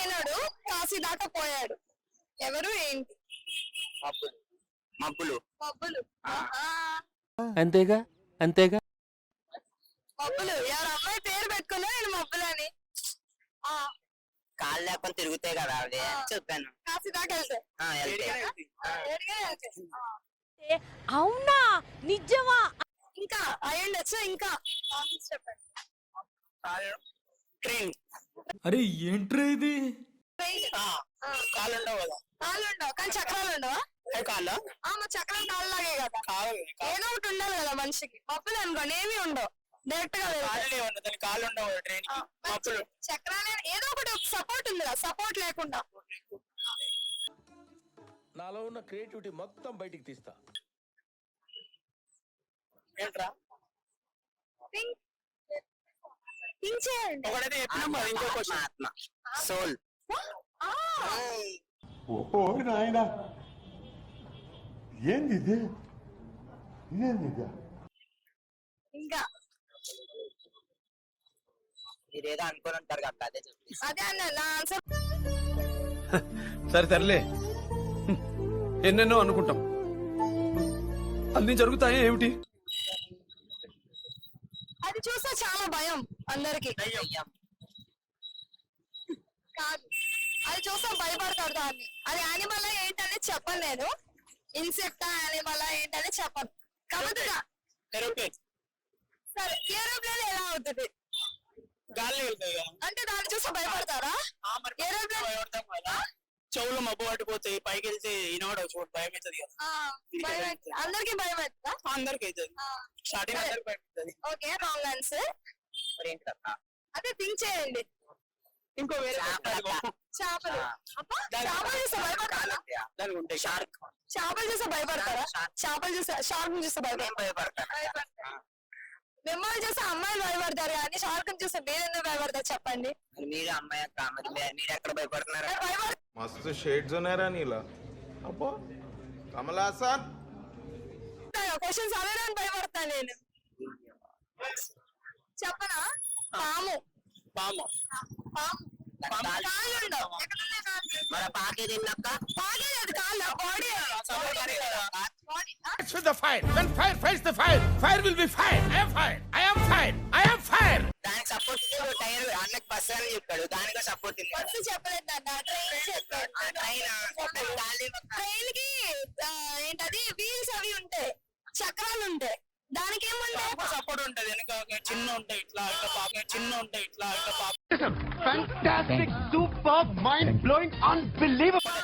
పోయినాడు, కాశీ దాకా పోయాడు. ఎవరు ఏంటి? మబ్బులు. మబ్బులు. అంతేగా అంతేగా. మబ్బులు ఎవరు అమ్మాయి పేరు పెట్టుకున్నా నేను మబ్బులని. కాళ్ళు లేకుండా తిరుగుతాయి కదా అవి చెప్పాను. కాశీ దాకా వెళ్తే అవునా నిజమా? ఇంకా అయ్యుండొచ్చు. ఇంకా చెప్పండి. ట్రైన్. అరే ఏంట్రా ఇది? కాళ్ళు ఉండవు కదా. కాళ్ళు ఉండవు కానీ చక్రాలు ఉండవా? కాళ్ళు చక్రం కాళ్ళు లాగే కదా. ఏదో ఒకటి ఉండాలి కదా మనిషికి. మబ్బులు అనుకోండి ఏమి ఉండవు, డైరెక్ట్ గా కాళ్ళు ఉండవు ట్రైన్. చక్రాలు ఏదో ఒకటి సపోర్ట్ ఉంది కదా, సపోర్ట్ లేకుండా. నాలో ఉన్న క్రియేటివిటీ మొత్తం బయటికి తీస్తా. ఏంట్రా థింక్ చేయండి. ఇంకో క్వశ్చన్. ఆత్మ, సోల్. ఓ నాయనా ఏంది ఇది? ఇంకా మీరేదో అనుకుని ఉంటారు కదా, అదే చెప్పి. అదే అన్న నా ఆన్సర్. సరే తరలే, ఎన్నెన్నో అనుకుంటాం, అన్ని జరుగుతాయి ఏమిటి? అది చూస్తే చాలా భయం అందరికి. కాదు, అది చూస్తే భయపడతారు దాన్ని. అది యానిమల్ ఏంటనేది చెప్పను నేను. ఇన్సెక్టా యానిమల్ ఏంటనేది చెప్పను. కాబట్టి సరే, ఏరోప్లేన్ ఎలా అవుతుంది? అంటే దాన్ని చూస్తే భయపడతారా? చెవులు మబ్బు పట్టిపోతాయి, పైకి వెళ్తే ఈనాడు చూడు భయం అవుతుంది కదా. అందరికి భయం అవుతుందా? అందరికి అవుతుంది. స్టార్టింగ్ అందరికి భయం అవుతుంది. Okay, wrong answer. అదే థింక్ చేయండి. ఇంకో వేరే చేపలు. చేపలు చూస్తే భయపడతారా? షార్క్. చేపలు చూస్తే భయపడతారా? చేపలు చూస్తే, షార్క్ చూస్తే భయపడతారు. మిమ్మల్ని చూస్తే అమ్మాయిలు భయపడతారు కానీ షార్క్ చూస్తే మీరు ఎందుకు భయపడతారు చెప్పండి? మీరు అమ్మాయి మీరు ఎక్కడ భయపడుతున్నారు? మస్తు షేడ్స్ ఉన్నారా నీలా? అబ్బో కమలాసన్. క్వశ్చన్స్ అడగడానికి భయపడతాను నేను. చెప్పనా? పాము. పాము. కాళ్ళు ఉండవు. మన పాకేది పాకేది కాళ్ళు, body. With the fire. When fire fights the fire, fire will be fire. I am fire. I am fire. I am fire. దానికి సపోర్ట్ టైర్ అన్నకు బస్ అని చెప్పాడు, దానికి సపోర్ట్ ఉంది. బస్సు చెప్పలేదు అన్న, ట్రైన్ చెప్పాడు. ట్రైన్ కి ఏంటది వీల్స్ అవి ఉంటాయి, చక్రాలు ఉంటాయి. దానికి ఏముంటాయి? సపోర్ట్ ఉంటది. వెనక చిన్న ఉంటాయి ఇట్లా ఇట్లా పాకెట్, చిన్న ఉంటాయి ఇట్లా ఇట్లా pocket. Fantastic, superb, mind blowing, unbelievable.